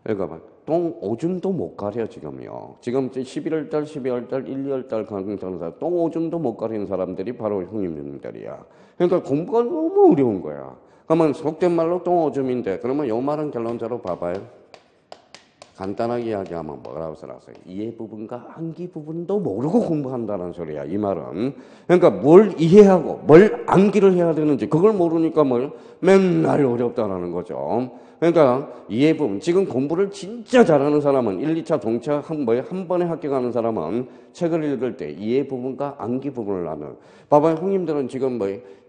읽어봐. 똥 오줌도 못 가려 지금요. 지금 11월 달, 12월 달, 1, 2월 달 가는 사람, 똥 오줌도 못 가리는 사람들이 바로 형님들이야. 그러니까 공부가 너무 어려운 거야. 그러면 속된 말로 똥 오줌인데, 그러면 요 말은 결론적으로 봐봐요. 간단하게 이야기하면 뭐라고 써놨어요? 이해 부분과 암기 부분도 모르고 공부한다는 소리야. 이 말은. 그러니까 뭘 이해하고 뭘 암기를 해야 되는지 그걸 모르니까 뭘 맨날 어렵다라는 거죠. 그러니까 이해 부분. 지금 공부를 진짜 잘하는 사람은 1, 2차 동차 한 번에 합격하는 사람은 책을 읽을 때 이해 부분과 암기 부분을 나눈. 봐봐요. 형님들은 지금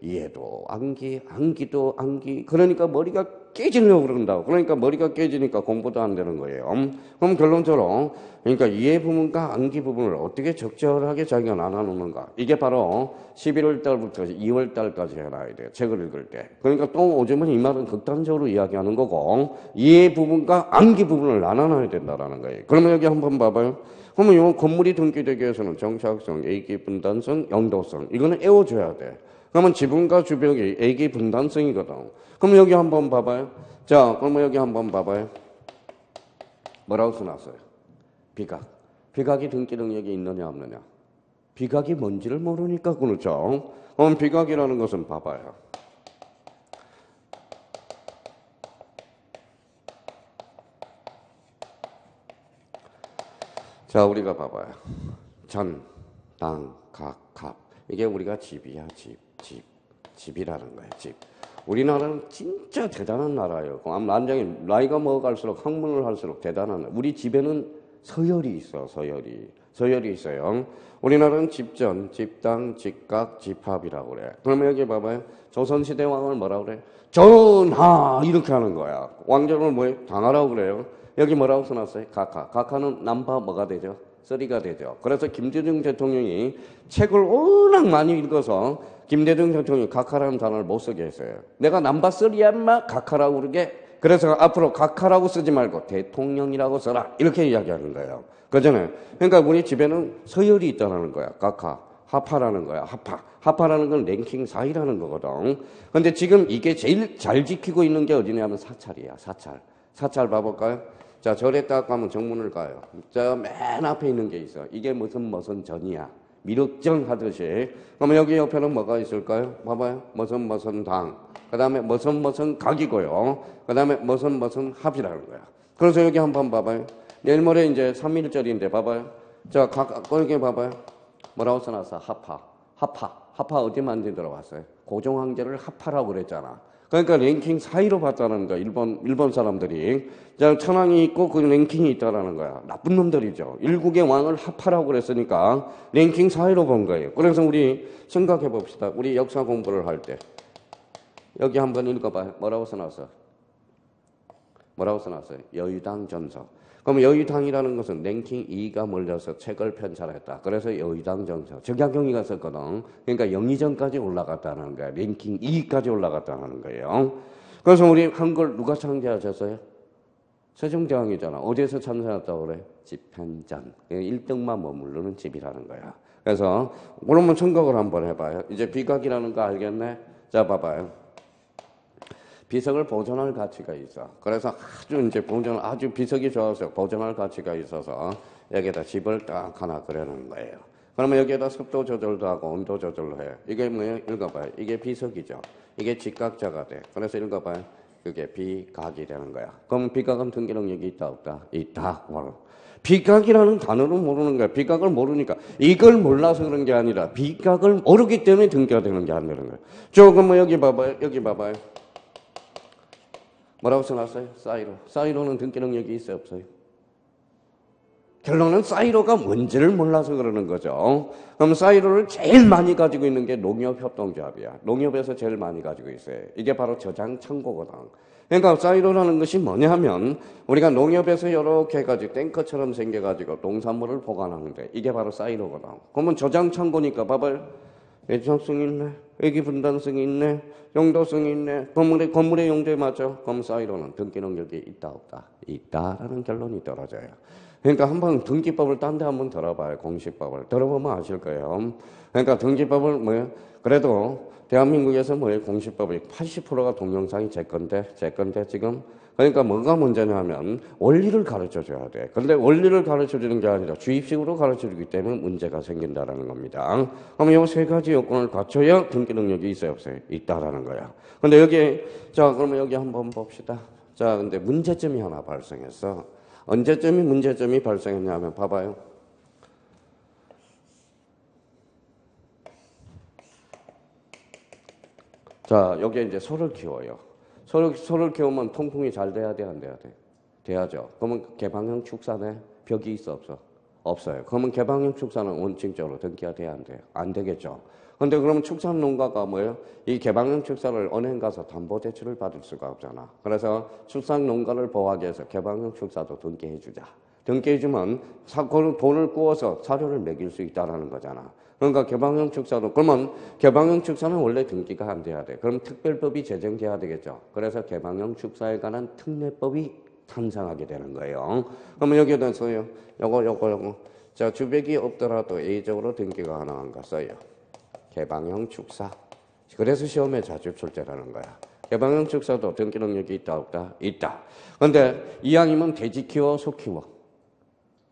이해도 암기, 암기도 암기. 그러니까 머리가 깨지려고 그런다고. 그러니까 머리가 깨지니까 공부도 안 되는 거예요. 그럼 결론적으로 그러니까 이해 부분과 암기 부분을 어떻게 적절하게 자기가 나눠놓는가. 이게 바로 11월 달부터 2월 달까지 해놔야 돼요. 책을 읽을 때. 그러니까 똥 오줌은 이 말은 극단적으로 이야기하는 거고 이해 부분과 암기 부분을 나눠놔야 된다는 거예요. 그러면 여기 한번 봐봐요. 그러면 이 건물이 등기되기 위해서는 정착성, A기 분단성, 영도성 이거는 애워줘야 돼. 그러면 지붕과 주벽이 A기 분단성이거든. 그럼 여기 한번 봐봐요. 자, 그러면 여기 한번 봐봐요. 뭐라고 써놨어요? 비각. 비각이 등기 능력이 있느냐 없느냐? 비각이 뭔지를 모르니까 그렇죠. 그럼 비각이라는 것은 봐봐요. 자, 우리가 봐봐요. 전, 당, 각, 갑. 이게 우리가 집이야, 집이라는 거예요, 집. 우리나라는 진짜 대단한 나라예요. 난장이 나이가 먹어갈수록 학문을 할수록 대단한. 우리 집에는 서열이 있어, 서열이 있어요. 우리나라는 집전, 집당, 집각, 집합이라고 그래. 그러면 여기 봐봐요. 조선시대 왕을 뭐라고 그래? 전하! 이렇게 하는 거야. 왕정을 뭐예요? 당하라고 그래요. 여기 뭐라고 써놨어요? 각하. 각하는 남바 뭐가 되죠? 쓰리가 되죠. 그래서 김대중 대통령이 책을 워낙 많이 읽어서 김대중 대통령이 각하라는 단어를 못 쓰게 했어요. 내가 남바 쓰리야 인마 각하라고 그러게. 그래서 앞으로 각하라고 쓰지 말고 대통령이라고 써라. 이렇게 이야기하는 거예요. 그잖아요. 그러니까 우리 집에는 서열이 있다는 거야. 각하. 하파라는 거야. 하파라는 건 랭킹 4위라는 거거든. 근데 지금 이게 제일 잘 지키고 있는 게 어디냐면 사찰이야. 사찰 봐볼까요? 자, 절에 딱 가면 정문을 가요. 저 맨 앞에 있는 게 있어. 이게 무슨 전이야. 미륵정 하듯이. 그러면 여기 옆에는 뭐가 있을까요? 봐봐요. 무슨 당. 그 다음에 무슨 각이고요. 그 다음에 무슨 합이라는 거야. 그래서 여기 한번 봐봐요. 내일 모레 이제 3.1절인데 봐봐요. 자, 여기 봐봐요. 뭐라고 써놨어? 하파 어디 만든 들어왔어요? 고종황제를 하파라고 그랬잖아. 그러니까 랭킹 4위로 봤다는 거야. 일본 사람들이. 자, 천황이 있고 그 랭킹이 있다라는 거야. 나쁜 놈들이죠. 일국의 왕을 하파라고 그랬으니까 랭킹 4위로 본 거예요. 그래서 우리 생각해 봅시다. 우리 역사 공부를 할 때. 여기 한번 읽어봐요. 뭐라고 써놨어? 여의당 전서. 그럼 여의당이라는 것은 랭킹 2위가 몰려서 책을 편찬했다. 그래서 여의당 전서. 적야경이가 썼거든. 그러니까 영의정까지 올라갔다는 거야. 랭킹 2위까지 올라갔다는 거예요. 그래서 우리 한글 누가 창제하셨어요? 세종대왕이잖아. 어디에서 참선했다고 그래? 집현전. 1등만 머무르는 집이라는 거야. 그래서 그러면 생각을 한번 해봐요. 이제 비각이라는 거 알겠네? 자, 봐봐요. 비석을 보존할 가치가 있어. 그래서 아주 비석이 좋아서 보존할 가치가 있어서 여기에다 집을 딱 하나 그려놓은 거예요. 그러면 여기에다 습도 조절도 하고 온도 조절도 해요. 이게 뭐예요? 읽어봐요. 이게 비석이죠. 이게 직각자가 돼. 그래서 읽어봐요. 그게 비각이 되는 거야. 그럼 비각은 등기능력이 있다 없다? 있다. 비각이라는 단어를 모르는 거야. 비각을 모르니까 이걸 몰라서 그런 게 아니라 비각을 모르기 때문에 등기가 되는 게 안 되는 거야. 조금 뭐 여기 봐봐요. 여기 봐봐요. 뭐라고 써놨어요? 사이로. 사이로는 등기능력이 있어요 없어요? 결론은 사이로가 뭔지를 몰라서 그러는 거죠. 그럼 사이로를 제일 많이 가지고 있는 게 농협협동조합이야. 농협에서 제일 많이 가지고 있어요. 이게 바로 저장 창고거든. 그러니까 사이로라는 것이 뭐냐 하면 우리가 농협에서 이렇게 해가지고 탱커처럼 생겨가지고 농산물을 보관하는데 이게 바로 사이로거든. 그러면 저장 창고니까 봐봐요. 예정성이 있네. 애기분단성이 있네. 용도성이 있네. 건물의 용도에 맞죠? 그럼 사이로는 등기능력이 있다 없다? 있다라는 결론이 떨어져요. 그러니까 한번 등기법을 딴 데 한번 들어봐요. 공시법을. 들어보면 아실 거예요. 그러니까 등기법을 그래도 대한민국에서 공시법이 80%가 동영상이 제 건데 지금. 그러니까 뭐가 문제냐 하면 원리를 가르쳐 줘야 돼. 그런데 원리를 가르쳐 주는 게 아니라 주입식으로 가르쳐 주기 때문에 문제가 생긴다라는 겁니다. 그러면 이 세 가지 요건을 갖춰야 등기 능력이 있어요, 없어요? 있다라는 거야. 근데 그러면 여기 한번 봅시다. 자, 근데 문제점이 하나 발생했어. 언제쯤이 문제점이 발생했냐면 봐봐요. 자, 여기에 이제 소를 키워요. 소를 키우면 통풍이 잘 돼야 돼, 안 돼야 돼? 돼야죠. 그러면 개방형 축사네? 벽이 있어, 없어? 없어요. 그러면 개방형 축사는 원칙적으로 등기가 돼야 안 돼요? 안 되겠죠. 근데 그러면 축산 농가가 뭐예요? 이 개방형 축사를 은행 가서 담보대출을 받을 수가 없잖아. 그래서 축산 농가를 보호하기 위해서 개방형 축사도 등기해 주자. 등기해주면 돈을 꾸어서 사료를 먹일 수 있다는 거잖아. 그러니까 개방형 축사도 그러면 개방형 축사는 원래 등기가 안 돼야 돼. 그럼 특별법이 제정돼야 되겠죠. 그래서 개방형 축사에 관한 특례법이 탄생하게 되는 거예요. 그러면 여기에 대해서요. 요거. 자, 주백이 없더라도 A적으로 등기가 가능한 거 써요. 개방형 축사. 그래서 시험에 자주 출제라는 거야. 개방형 축사도 등기 능력이 있다 없다? 있다. 그런데 이왕이면 돼지 키워, 소 키워.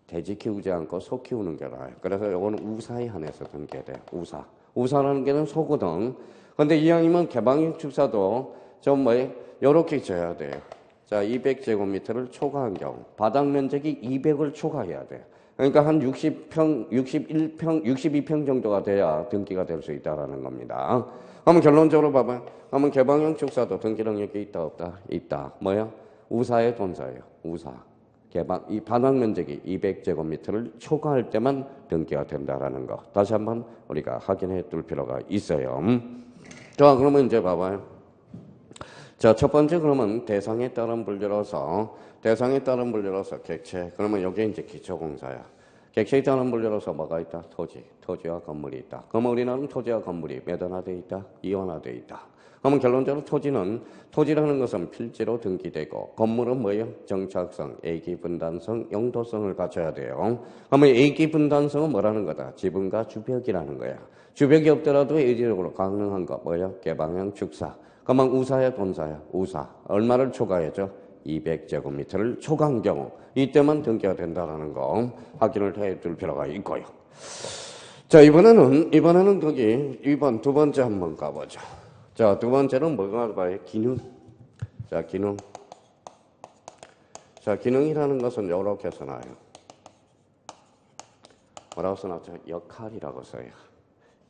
돼지 키우지 않고 소 키우는 게 나아요. 그래서 이거는 우사에 한해서 등기해야 돼요. 우사라는 게는 소거든. 근데 이왕이면 개방형 축사도 좀 요렇게 져야 돼요. 자, 200제곱미터를 초과한 경우. 바닥 면적이 200을 초과해야 돼. 그러니까 한 62평 정도가 돼야 등기가 될 수 있다라는 겁니다. 그러면 결론적으로 봐봐요. 그러면 개방형 축사도 등기 능력이 있다 없다? 있다. 우사의 돈사예요. 우사. 이 바닥 면적이 200제곱미터를 초과할 때만 등기가 된다라는 거. 다시 한번 우리가 확인해 둘 필요가 있어요. 자, 그러면 이제 봐봐요. 자, 첫 번째 그러면 대상에 따른 분류로서 객체. 그러면 여기 이제 기초공사야. 객체에 따른 분류로서 뭐가 있다? 토지와 건물이 있다. 그러면 우리나라는 토지와 건물이 몇 원화되어 있다? 이원화되어 있다. 그러면 결론적으로 토지라는 것은 필지로 등기되고 건물은 뭐예요? 정착성, 애기분단성, 용도성을 갖춰야 돼요. 그러면 애기분단성은 뭐라는 거다? 지분과 주벽이라는 거야. 주벽이 없더라도 의지적으로 가능한 거 뭐예요? 개방형 축사. 그러면 우사야 돈사야? 우사. 얼마를 초과해죠? 200제곱미터를 초과한 경우 이때만 등기가 된다는 거 확인을 해둘 필요가 있고요. 자, 이번에는 거기 2번 두 번째 한번 가보죠. 자, 두 번째는 뭐가 봐요? 기능. 자, 기능. 자, 기능이라는 것은 이렇게 써놔요. 뭐라고 써놨죠? 역할이라고 써요.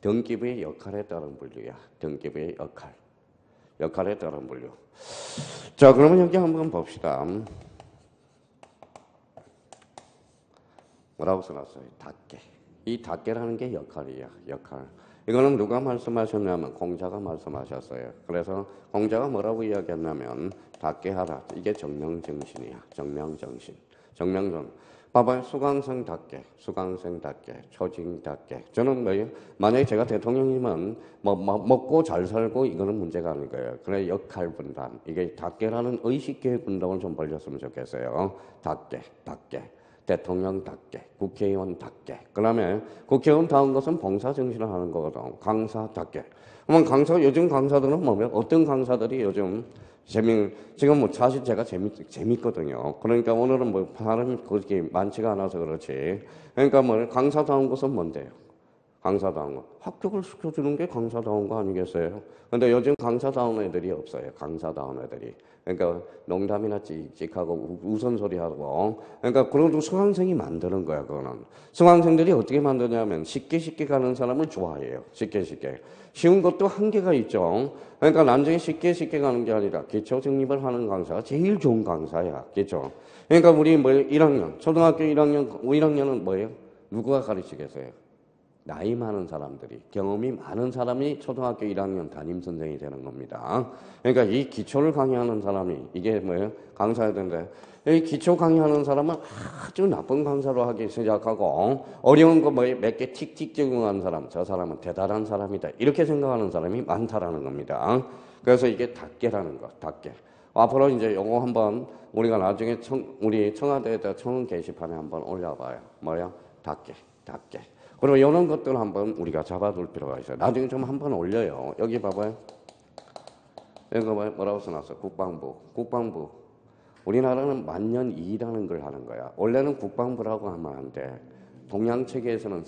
등기부의 역할에 따른 분류야. 등기부의 역할에 따른 분류. 자, 그러면 여기 한번 봅시다. 뭐라고 써놨어요? 닫게. 이 닫게라는 게 역할이야. 역할. 이거는 누가 말씀하셨냐면 공자가 말씀하셨어요. 그래서 공자가 뭐라고 이야기했냐면 닫게 하라. 이게 정명정신이야. 정명정신. 봐봐요. 수강생답게, 조직답게. 저는 뭐예요? 만약에 제가 대통령이면 먹고 잘 살고 이거는 문제가 아닌 거예요. 그래 역할 분담. 이게 답게라는 의식계획 운동을 좀 벌렸으면 좋겠어요. 답게. 대통령답게, 국회의원답게. 그다음에 국회의원다운 것은 봉사정신을 하는 거거든. 강사답게. 그러면 요즘 강사들은 뭐면 어떤 강사들이 요즘 지금 뭐 사실 제가 재밌거든요. 그러니까 오늘은 뭐 사람이 그렇게 많지가 않아서 그렇지. 그러니까 뭐 강사다운 것은 뭔데요? 강사다운 거. 합격을 시켜주는 게 강사다운 거 아니겠어요? 근데 요즘 강사다운 애들이 없어요. 강사다운 애들이. 그러니까 농담이나 찍찍하고 우선소리하고. 그러니까 그런 수강생이 만드는 거야, 그거는. 수강생들이 어떻게 만드냐면 쉽게 가는 사람을 좋아해요. 쉽게. 쉬운 것도 한계가 있죠. 그러니까 나중에 쉽게 가는 게 아니라 기초 정립을 하는 강사가 제일 좋은 강사야. 그렇죠? 그러니까 우리 뭐 1학년, 초등학교 1학년은 뭐예요? 누구가 가르치겠어요? 나이 많은 사람들이, 경험이 많은 사람이 초등학교 1학년 담임선생이 되는 겁니다. 그러니까 이 기초를 강의하는 사람이, 이게 뭐예요? 강사해야 되는데, 이 기초 강의하는 사람은 아주 나쁜 강사로 하기 시작하고, 어려운 거 몇 개 틱틱 적용하는 사람, 저 사람은 대단한 사람이다. 이렇게 생각하는 사람이 많다라는 겁니다. 그래서 이게 닫게라는 거, 닫게. 앞으로 이제 요거 한번 우리가 나중에 우리 청와대에다 청원 게시판에 한번 올려봐요. 뭐야? 닫게. 그리고 이런 것들 한번 우리가 잡아둘 필요가 있어요. 나중에 좀 한번 올려요. 여기 봐봐요. 여기 뭐라고 써놨어? 국방부. 우리나라는 만년 2라는 걸 하는 거야. 원래는 국방부라고 하면 안 돼. 동양 체계에서는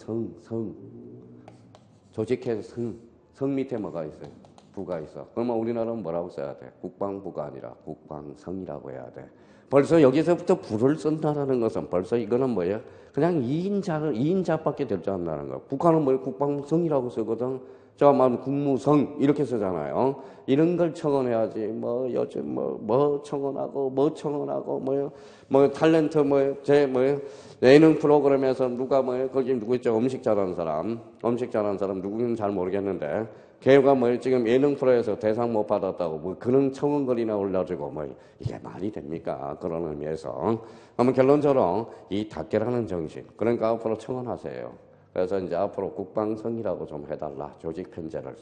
조직해서 성 밑에 뭐가 있어요? 부가 있어. 그러면 우리나라는 뭐라고 써야 돼? 국방부가 아니라 국방성이라고 해야 돼. 벌써 여기서부터 부를 쓴다라는 것은 벌써 이거는 뭐예요? 그냥 2인자밖에 되지 않는다는 거야. 북한은 뭐예요? 국방성이라고 쓰거든. 저만 국무성 이렇게 쓰잖아요. 이런 걸 청원해야지. 뭐 요즘 뭐 청원하고 뭐 탤런트 예능 프로그램에서 누가 거기 누구 있죠? 음식 잘하는 사람 누구인지 잘 모르겠는데 걔가 지금 예능 프로에서 대상 못 받았다고 그런 청원글이나 올려주고 이게 말이 됩니까? 그런 의미에서. 그러면 결론적으로 이 닫게라는 정신. 그러니까 앞으로 청원하세요. 그래서 이제 앞으로 국방성이라고 좀 해달라. 조직 편제를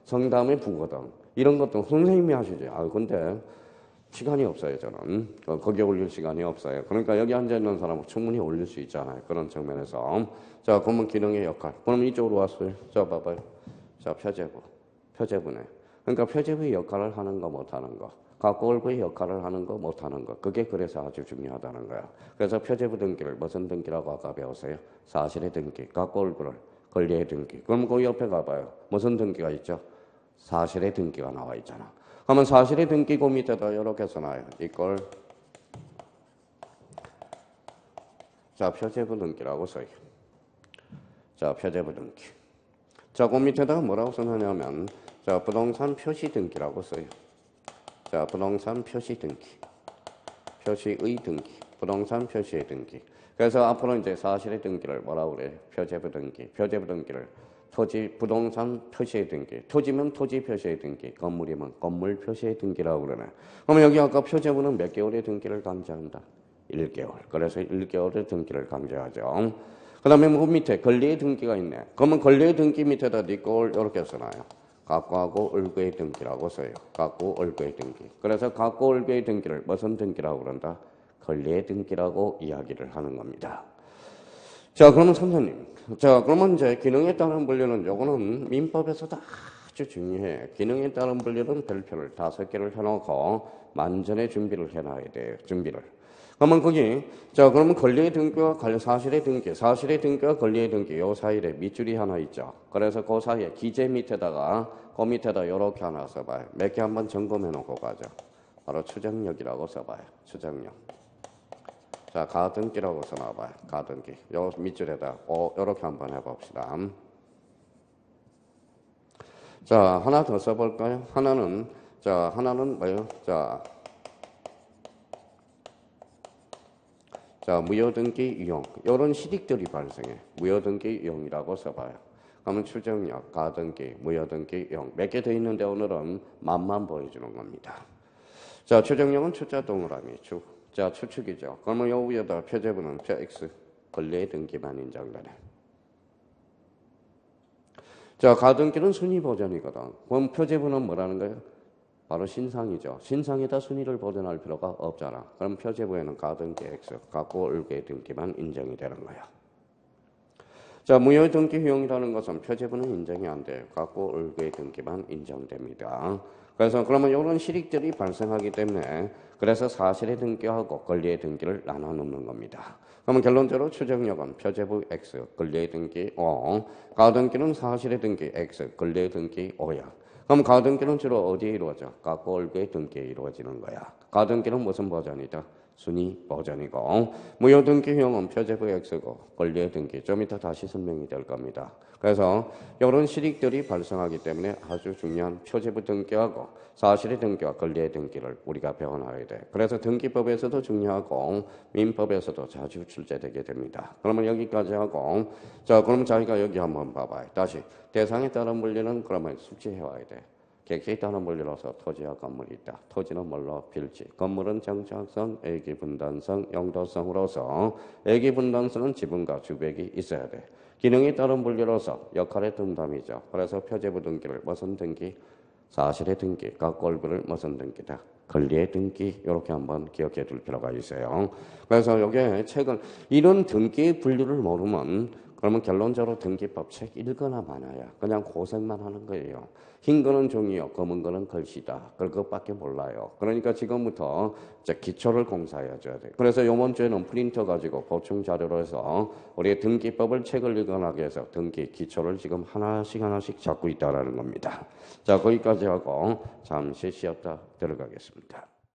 성 다음에 부거든. 이런 것도 선생님이 하시죠. 근데 시간이 없어요, 저는. 거기에 올릴 시간이 없어요. 그러니까 여기 앉아있는 사람은 충분히 올릴 수 있잖아요. 그런 측면에서. 자, 그러면 기능의 역할. 그럼 이쪽으로 왔어요. 자, 봐봐요. 자, 표제부네. 그러니까 표제부의 역할을 하는 거 못하는 거. 갖고 얼굴의 역할을 하는 거 못하는 거. 그게 그래서 아주 중요하다는 거야. 그래서 표제부 등기를 무슨 등기라고 아까 배웠어요? 사실의 등기. 갖고 얼굴을 권리의 등기. 그럼 그 옆에 가봐요. 무슨 등기가 있죠? 사실의 등기가 나와 있잖아. 그러면 사실의 등기 그 밑에다 이렇게 써놔요. 이걸 자, 표제부 등기라고 써요. 자, 표제부 등기. 자, 그 밑에다가 뭐라고 써놓냐면 자, 부동산 표시 등기라고 써요. 자, 부동산 표시 등기. 표시의 등기. 부동산 표시의 등기. 그래서 앞으로 이제 사실의 등기를 뭐라고 그래요? 표제부 등기. 표제부 등기를 부동산 표시의 등기. 토지면 토지 표시의 등기. 건물이면 건물 표시의 등기라고 그러네. 그러면 여기 아까 표제부는 몇 개월의 등기를 강제한다? 1개월. 그래서 1개월의 등기를 강제하죠. 그 다음에 그 밑에 권리의 등기가 있네. 그러면 권리의 등기 밑에다 니꼴 이렇게 써놔요. 갖고하고 얼구의 등기라고 써요. 갖고 얼구의 등기. 그래서 갖고 얼구의 등기를 무슨 등기라고 그런다? 권리의 등기라고 이야기를 하는 겁니다. 자, 그러면 선생님. 자, 그러면 이제 기능에 따른 분류는 요거는 민법에서도 아주 중요해. 기능에 따른 분류는 별표를 5개를 해놓고 만전의 준비를 해놔야 돼요. 준비를. 그러면 자, 그러면 권리의 등기와 사실의 등기와 권리의 등기, 요 사이에 밑줄이 하나 있죠. 그래서 그 사이에 기재 밑에다가, 그 밑에다 요렇게 하나 써봐요. 몇 개 한번 점검해 놓고 가죠. 바로 추정력이라고 써봐요. 추정력. 자, 가등기라고 써놔봐요. 가등기. 요 밑줄에다, 요렇게 한번 해봅시다. 자, 하나 더 써볼까요? 하나는 뭐예요? 자, 무효등기 이용. 이런 실익들이 발생해. 무효등기 이용이라고 써봐요. 그러면 추정력, 가등기, 무효등기 이용. 몇 개 더 있는데 오늘은 맛만 보여주는 겁니다. 자, 추정력은 추자 동그라미. 자, 추측이죠. 그러면 요 위에다 표제부는 표 X 권리의 등기만 인정되네. 자, 가등기는 순위 보전이거든. 그럼 표제부는 뭐라는 거예요? 바로 신상이죠. 신상에다 순위를 보전할 필요가 없잖아. 그럼 표제부에는 가등기 X, 갖고 올게 등기만 인정이 되는 거야. 자, 무효 등기 효용이라는 것은 표제부는 인정이 안 돼요. 갖고 올게 등기만 인정됩니다. 그래서 그러면 이런 실익들이 발생하기 때문에 그래서 사실의 등기하고 권리의 등기를 나눠 놓는 겁니다. 그러면 결론적으로 추정력은 표제부 X, 권리의 등기 O, 가등기는 사실의 등기 X, 권리의 등기 O야. 그럼 가등기는 주로 어디에 이루어져? 갖고 올게 등기에 이루어지는 거야. 가등기는 무슨 버전이다? 순위 버전이고 무효 등기 효용은 표제부 X고 권리의 등기 좀 이따 다시 설명이 될 겁니다. 그래서 이런 실익들이 발생하기 때문에 아주 중요한 표제부 등기하고 사실의 등기와 권리의 등기를 우리가 배워놔야 돼. 그래서 등기법에서도 중요하고 민법에서도 자주 출제되게 됩니다. 그러면 여기까지 하고 자 그럼 자기가 여기 한번 봐봐요. 다시 대상에 따른 물리는 그러면 숙지해와야 돼. 객체에 따른 물리로서 토지와 건물이 있다. 토지는 뭘로? 필지. 건물은 정착성, 애기분단성, 용도성으로서 애기분단성은 지분과 주백이 있어야 돼. 기능에 따른 분리로서 역할의 등담이죠. 그래서 표제부 등기를 무슨 등기? 사실의 등기, 갖고 올부를 무슨 등기다? 권리의 등기 이렇게 한번 기억해 둘 필요가 있어요. 그래서 이게 책을 이런 등기의 분류를 모르면 그러면 결론적으로 등기법 책 읽거나 마나야 그냥 고생만 하는 거예요. 흰 거는 종이요, 검은 거는 글씨다. 그것밖에 몰라요. 그러니까 지금부터 이제 기초를 공사해 줘야 돼. 그래서 이번 주에는 프린터 가지고 보충 자료로 해서 우리의 등기법을 책을 읽거나 하기 위해서 등기 기초를 지금 하나씩 잡고 있다라는 겁니다. 자, 거기까지 하고 잠시 쉬었다 들어가겠습니다.